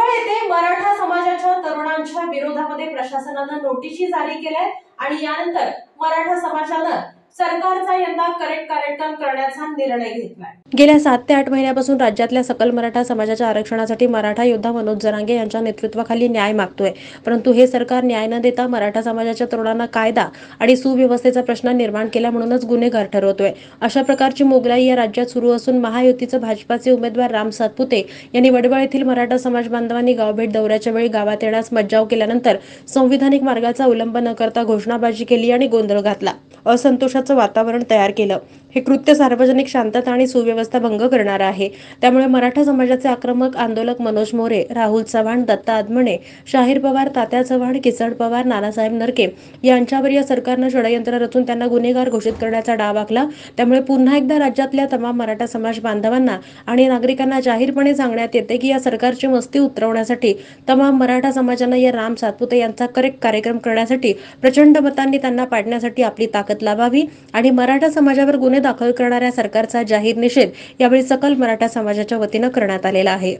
वडवळ येथे मराठा समाजाच्या तरुणांच्या विरोधामध्ये प्रशासनानं नोटीसी जारी केल्या आणि यानंतर मराठा समाजानं सरकारचा यंदा करेक्ट कार्यक्रम करण्याचा निर्णय घेतलाय। गेल्या 7 ते 8 महिन्यापासून राज्यातल्या सकल मराठा समाजाच्या आरक्षणासाठी मराठा योद्धा मनोज जरांगे यांच्या नेतृत्वाखाली न्याय मागतोय। परंतु हे सरकार न्याय न देता मराठा समाजाच्या तरुणांना कायदा आणि सुव्यवस्थेचा प्रश्न निर्माण केला म्हणूनच गुन्हेगार ठरवतोय। अशा प्रकारची मोगलाई या राज्यात सुरू असून महायुतीचे भाजपाचे उमेदवार राम सातपुते यांनी वडवळ येथील मराठा समाज बांधवांनी गावभेट दौऱ्याच्या वेळी गावात येण्यास मज्जाव केल्यानंतर संविधानिक मार्गाचा अवलंब न करता घोषणाबाजी केली आणि गोंधळ घातला, असंतोषाचं वातावरण तयार केलं। हे कृत्य सार्वजनिक शांतता आणि सुव्यवस्था भंग करणारे आहे। त्यामुळे मराठा समाजाचे आक्रमक आंदोलक मनोज मोरे, राहुल चव्हाण, दत्ता आदमणे, शाहीर पवार, तात्या चव्हाण, किसन पवार, नानासाहेब नरके यांच्यावर या सरकारनं षडयंत्र रचून त्यांना गुन्हेगार घोषित करण्याचा डाव आखला। त्यामुळे पुन्हा एकदा राज्यातल्या तमाम मराठा समाज बांधवांना आणि नागरिकांना जाहीरपणे सांगण्यात येते की या सरकारची मस्ती उतरवण्यासाठी तमाम मराठा समाजानं या राम सातपुते यांचा करेक्ट कार्यक्रम करण्यासाठी प्रचंड मतांनी त्यांना पाडण्यासाठी आपली ताकद लावावी आणि मराठा समाजावर गुन्हे दाखल करणाऱ्या सरकारचा जाहीर निषेध यावेळी सकल मराठा समाजाच्या वतीनं करण्यात आलेला आहे।